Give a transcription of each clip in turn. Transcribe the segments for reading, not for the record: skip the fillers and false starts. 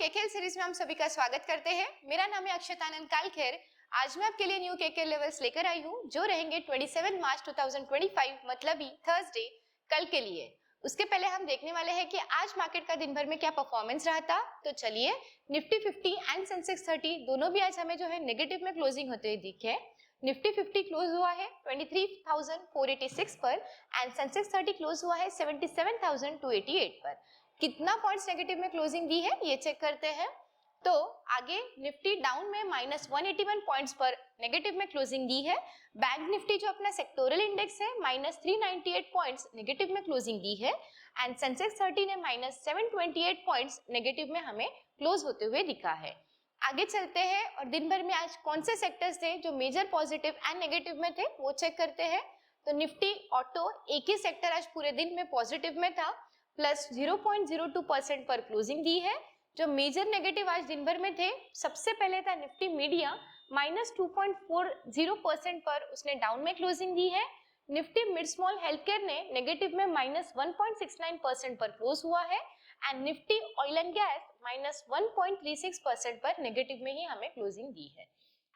KKL series में हम सभी का स्वागत करते हैं। मेरा नाम है अक्षतानंद कालखेर। आज मैं आपके लिए न्यू केकेएल लेवल्स लेकर आई हूँ जो रहेंगे 27 मार्च 2025 मतलब ही थर्सडे कल के लिए। उसके पहले हम देखने वाले हैं कि आज मार्केट का दिन भर में क्या परफॉर्मेंस रहा था। तो चलिए, निफ्टी 50 एंड सेंसेक्स 30 दोनों भी आज हमें जो है नेगेटिव में क्लोजिंग होते हुए दिखे। निफ्टी 50 क्लोज हुआ है 23,486 पर एंड सेंसेक्स 30 क्लोज हुआ है 77,288 पर। कितना पॉइंट्स नेगेटिव में क्लोजिंग दी है ये चेक करते हैं। तो आगे निफ्टी डाउन में -181 पॉइंट्स पर नेगेटिव में क्लोजिंग दी है। बैंक निफ्टी जो अपना सेक्टोरल इंडेक्स है -398 पॉइंट्स नेगेटिव में क्लोजिंग दी है एंड सेंसेक्स 30 ने -728 पॉइंट्स नेगेटिव में हमें क्लोज होते हुए दिखा है। आगे चलते हैं और दिन भर में आज कौन से सेक्टर्स थे जो मेजर पॉजिटिव एंड नेगेटिव में थे वो चेक करते हैं। तो निफ्टी ऑटो एक ही सेक्टर आज पूरे दिन में पॉजिटिव में था, प्लस 0.02% पर क्लोजिंग दी है। जो मेजर नेगेटिव आज दिन भर में थे, सबसे पहले था निफ्टी मीडिया -2.40% पर उसने डाउन में क्लोजिंग दी है। Nifty mid small health care ने नेगेटिव में -1.69% पर क्लोज हुआ है and Nifty oil and gas -1.36% पर नेगेटिव में ही हमें क्लोजिंग दी है।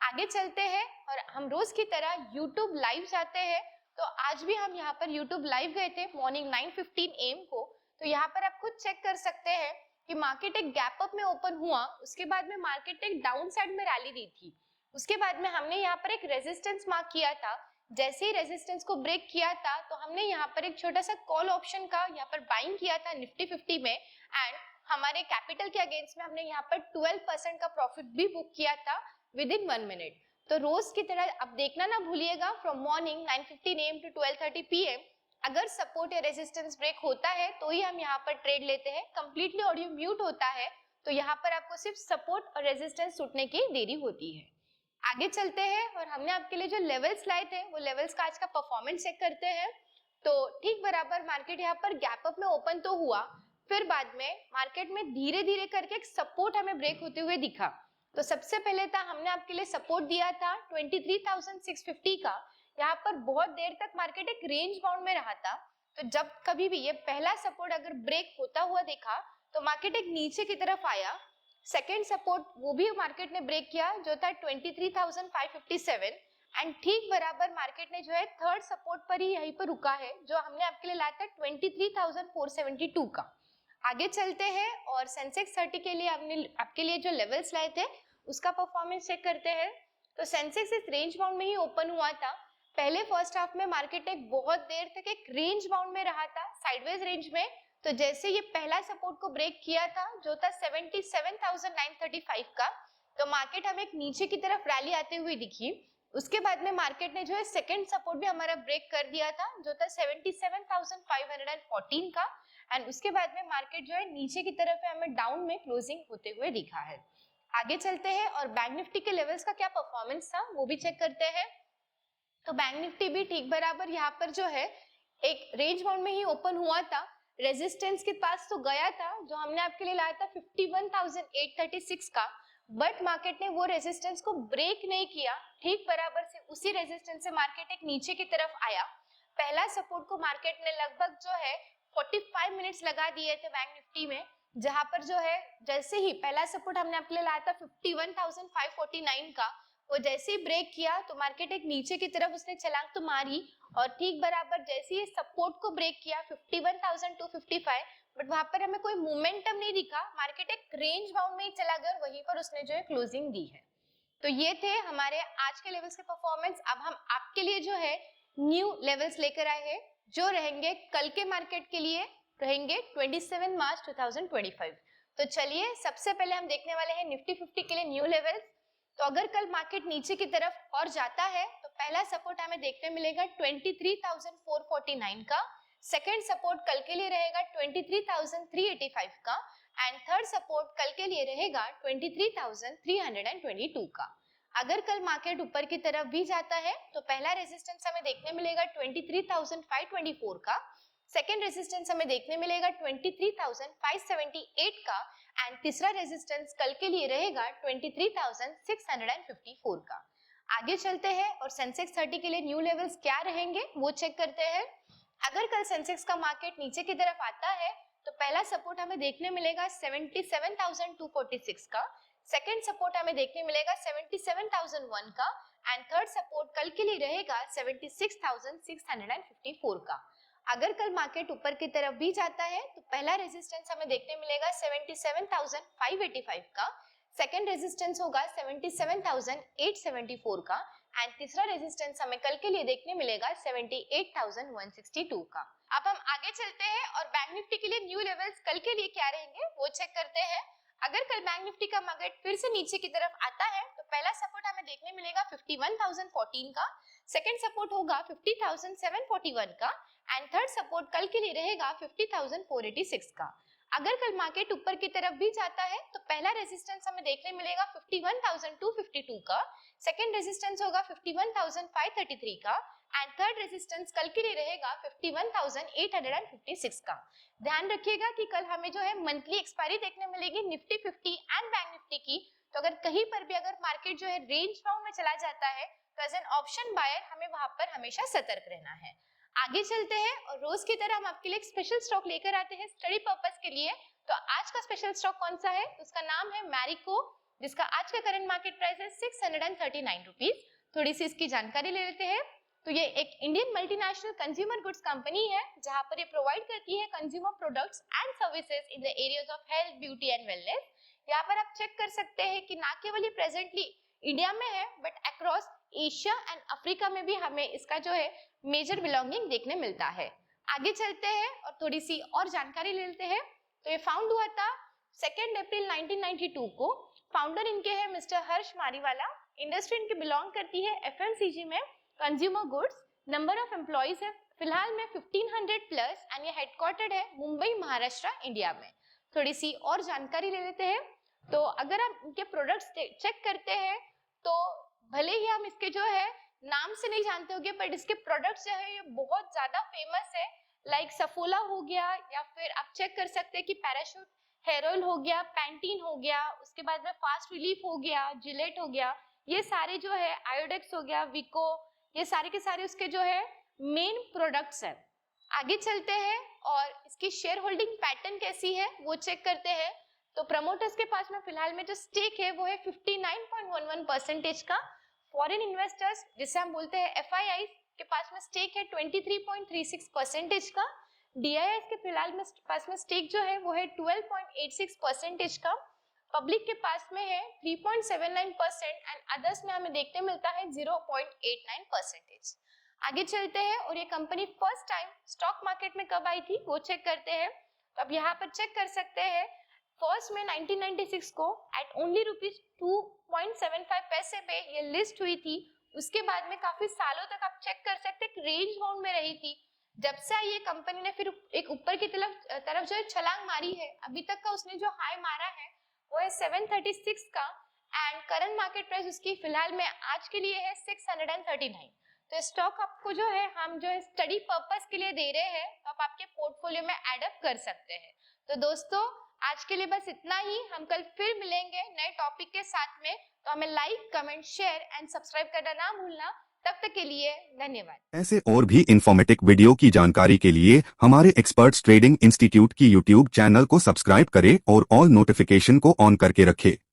आगे चलते हैं और हम रोज की तरह यूट्यूब लाइव जाते हैं। तो आज भी हम यहाँ पर यूट्यूब लाइव गए थे मॉर्निंग 9:15 AM को। तो यहाँ पर आप खुद चेक कर सकते हैं कि मार्केट एक गैप अप में ओपन हुआ, उसके बाद में मार्केट एक डाउन साइड में रैली दी थी। उसके बाद में हमने यहाँ पर एक रेजिस्टेंस मार्क किया था। जैसे ही रेजिस्टेंस को ब्रेक किया था तो हमने यहाँ पर एक छोटा सा कॉल ऑप्शन का यहाँ पर बाइंग किया था निफ्टी 50 में एंड हमारे कैपिटल के अगेंस्ट में हमने यहाँ पर 12% का प्रॉफिट भी बुक किया था विद इन 1 मिनट। तो रोज की तरह अब देखना ना भूलिएगा from morning 9:15 AM to 12:30 PM। अगर सपोर्ट या रेजिस्टेंस ब्रेक होता है तो ही हम यहाँ पर ट्रेड लेते हैं। कंप्लीटली ऑडियो म्यूट होता है तो यहाँ पर आपको सिर्फ सपोर्ट और रेजिस्टेंस टूटने की देरी होती है। आगे चलते हैं और हमने आपके लिए जो लेवल्स लाए थे वो लेवल्स का आज का परफॉर्मेंस चेक करते हैं। तो ठीक बराबर मार्केट यहाँ पर गैप अप में ओपन तो हुआ, फिर बाद में मार्केट में धीरे धीरे करके एक सपोर्ट हमें ब्रेक होते हुए दिखा। तो सबसे पहले था हमने आपके लिए सपोर्ट दिया था 23,650 का। यहाँ पर बहुत देर तक मार्केट एक रेंज बाउंड में रहा था। तो जब कभी भी ये पहला सपोर्ट अगर ब्रेक होता हुआ देखा तो मार्केट एक नीचे की तरफ आया। सेकेंड सपोर्ट वो भी मार्केट ने ब्रेक किया जो था 23,557 एंड ठीक बराबर मार्केट ने जो है थर्ड सपोर्ट पर ही यहीं पर रुका है जो हमने आपके लिए लाया था 23,472 का। आगे चलते हैं और सेंसेक्स 30 के लिए हमने आपके लिए जो लेवल्स लाए थे उसका परफॉर्मेंस चेक करते हैं। तो सेंसेक्स इस रेंज बाउंड में ही ओपन हुआ था। पहले फर्स्ट हाफ में मार्केट एक बहुत देर तक एक रेंज बाउंड में रहा था, साइडवेज रेंज में। तो जैसे ये पहला सपोर्ट को ब्रेक किया था जो था 77,935 का, तो मार्केट हमें एक नीचे की तरफ रैली आते हुए दिखी। उसके बाद में मार्केट ने जो है सेकंड सपोर्ट भी हमारा ब्रेक कर दिया था जो था 77,514 का एंड उसके बाद में मार्केट जो है नीचे की तरफ है हमें डाउन में क्लोजिंग होते हुए दिखा है। आगे चलते हैं और बैंक निफ्टी के लेवल्स का क्या परफॉर्मेंस था वो भी चेक करते हैं। तो बैंक निफ्टी भी ठीक बराबर यहाँ पर जो है एक रेंज बाउंड में ही ओपन हुआ था। रेजिस्टेंस के पास तो गया था जो हमने आपके लिए लाया था 51,836 का, बट मार्केट ने वो रेजिस्टेंस को ब्रेक नहीं किया। ठीक बराबर से उसी रेजिस्टेंस से मार्केट एक नीचे की तरफ आया। पहला सपोर्ट को मार्केट ने लगभग जो है 45 मिनट्स लगा दिए थे बैंक निफ्टी में, जहां पर जो है जैसे ही पहला सपोर्ट हमने आपके लिए लाया था 51,549 का, वो जैसे ही ब्रेक किया तो मार्केट एक नीचे की तरफ उसने छलांग तो मारी और ठीक बराबर जैसे ही सपोर्ट को ब्रेक किया 51,255, बट वहां पर हमें कोई मोमेंटम नहीं दिखा। मार्केट एक रेंज बाउंड में ही चला गया, वहीं पर उसने जो है क्लोजिंग दी है। तो ये थे हमारे आज के लेवल्स के परफॉर्मेंस। अब हम आपके लिए जो है न्यू लेवल्स लेकर आए हैं जो रहेंगे कल के मार्केट के लिए, रहेंगे 27 मार्च 2025। तो चलिए सबसे पहले हम देखने वाले हैं निफ्टी 50 के लिए न्यू लेवल्स। तो अगर कल मार्केट नीचे की तरफ और जाता है तो पहला सपोर्ट हमें देखने मिलेगा 23,449 का, सेकंड सपोर्ट कल के लिए रहेगा 23,385 का एंड थर्ड सपोर्ट कल के लिए रहेगा 23,322 का। अगर कल मार्केट ऊपर की तरफ भी जाता है तो पहला रेजिस्टेंस हमें देखने मिलेगा 23,524 का, सेकेंड रेजिस्टेंस हमें देखने मिलेगा 23,578 का एंड तीसरा रेजिस्टेंस कल के लिए रहेगा 23,654 का। आगे चलते हैं और सेंसेक्स 30 के लिए न्यू लेवल्स क्या रहेंगे वो चेक करते हैं। अगर कल सेंसेक्स का मार्केट नीचे की तरफ आता है तो पहला सपोर्ट हमें देखने मिलेगा 77,246 का, सेकंड सपोर्ट हमें देखने मिलेगा 77,001 का एंड थर्ड सपोर्ट कल के लिए रहेगा 76,654 का। अगर कल मार्केट ऊपर की तरफ भी जाता है तो पहला रेजिस्टेंस हमें देखने मिलेगा 77,585 का, सेकंड रेजिस्टेंस होगा 77,874 का एंड तीसरा रेजिस्टेंस हमें कल के लिए देखने मिलेगा 78,162 का। अब हम आगे चलते हैं और बैंक निफ्टी के लिए न्यू लेवल्स कल के लिए क्या रहेंगे वो चेक करते हैं। अगर कल बैंक निफ्टी का मार्केट फिर से नीचे की तरफ आता है तो पहला सपोर्ट हमें देखने मिलेगा 51,014 का, सेकंड सपोर्ट होगा 50,741 का एंड थर्ड सपोर्ट कल के लिए रहेगा 50,486 का। अगर कल मार्केट ऊपर की तरफ भी जाता है तो पहला रेजिस्टेंस हमें देखने मिलेगा 51,252 का, सेकंड रेजिस्टेंस होगा 51,533 का एंड थर्ड रेजिस्टेंस कल के लिए रहेगा 51,856 का। ध्यान रखिएगा कि कल हमें जो है मंथली एक्सपायरी देखने मिलेगी निफ्टी 50 एंड बैंक निफ्टी की, तो अगर कहीं पर भी अगर मार्केट जो है रेंज बाउंड में चला जाता है तो एज एन ऑप्शन बायर हमें वहां पर हमेशा सतर्क रहना है। आगे चलते हैं और रोज की तरह हम आपके लिए एक स्पेशल स्टॉक लेकर आते हैं स्टडी पर्पस के लिए। तो आज का स्पेशल स्टॉक कौन सा है? उसका नाम है मैरिको, जिसका आज का करंट मार्केट प्राइस है 639 रुपीज। थोड़ी सी इसकी जानकारी ले लेते हैं। तो ये एक Indian multinational consumer goods company है जहां पर ये प्रोवाइड करती है consumer products and services in the areas of health, beauty and wellness. यहाँ पर आप चेक कर सकते हैं कि ना केवल ये प्रेजेंटली इंडिया में है but across Asia and Africa में भी हमें इसका जो है मेजर बिलोंगिंग देखने मिलता है। आगे चलते हैं और थोड़ी सी और जानकारी ले लेते हैं। तो ये फाउंड हुआ था 2 अप्रैल 1992 को। फाउंडर इनके हैं मिस्टर हर्ष मारीवाला। इंडस्ट्री इनकी बिलोंग करती है एफएमसीजी में, consumer goods. Number of employees है फिलहाल में 1500 प्लस एंड ये हेडक्वार्टर्ड है मुंबई, महाराष्ट्र, इंडिया में। थोड़ी सी और जानकारी ले लेते हैं। तो अगर आप इनके प्रोडक्ट्स चेक करते हैं तो भले ही हम इसके जो है नाम से नहीं जानते होंगे बट इसके प्रोडक्ट्स जो है ये बहुत ज्यादा फेमस है। लाइक सफोला हो गया या फिर आप चेक कर सकते हैं कि पैराशूट हेयर ऑयल हो गया, पैंटीन हो गया, उसके बाद में फास्ट रिलीफ हो गया, जिलेट हो गया, ये सारे जो है आयोडेक्स हो गया, विको, ये सारे के सारे उसके जो है मेन प्रोडक्ट्स है। आगे चलते हैं और इसकी शेयर होल्डिंग पैटर्न कैसी है वो चेक करते हैं। तो प्रमोटर्स के पास में फिलहाल में जो स्टेक है वो है 59.11% का। फॉरेन इन्वेस्टर्स जिसे हम बोलते हैं FIIs के पास में स्टेक है 23.36% का। DIIs के फिलहाल में पास में स्टेक जो है वो है 12.86% का। पब्लिक के पास में है 3.79% एंड अदर्स में हमें देखने मिलता है 0.89%। आगे चलते हैं और ये company first time stock market में कब आई थी वो चेक करते हैं। तो अब यहाँ पर चेक कर सकते हैं फर्स्ट में 1996 को एट ओनली ₹2.75 पैसे पे ये लिस्ट हुई थी। उसके बाद में काफी सालों तक आप चेक कर सकते हैं रेंज बाउंड में रही थी। जब से ये कंपनी ने फिर एक ऊपर की तरफ जो है छलांग मारी है, अभी तक का उसने जो हाई मारा है वो है 736 का एंड करंट मार्केट प्राइस उसकी फिलहाल में आज के लिए है 639। तो स्टॉक आपको जो है हम जो है स्टडी पर्पस के लिए दे रहे हैं, तो आप आपके पोर्टफोलियो में एड अप कर सकते हैं। तो दोस्तों आज के लिए बस इतना ही। हम कल फिर मिलेंगे नए टॉपिक के साथ में। तो हमें like, comment, share and subscribe करना ना भूलना। तब तक के लिए धन्यवाद। ऐसे और भी इंफॉर्मेटिव वीडियो की जानकारी के लिए हमारे एक्सपर्ट्स ट्रेडिंग इंस्टीट्यूट की यूट्यूब चैनल को सब्सक्राइब करें और ऑल नोटिफिकेशन को ऑन करके रखें।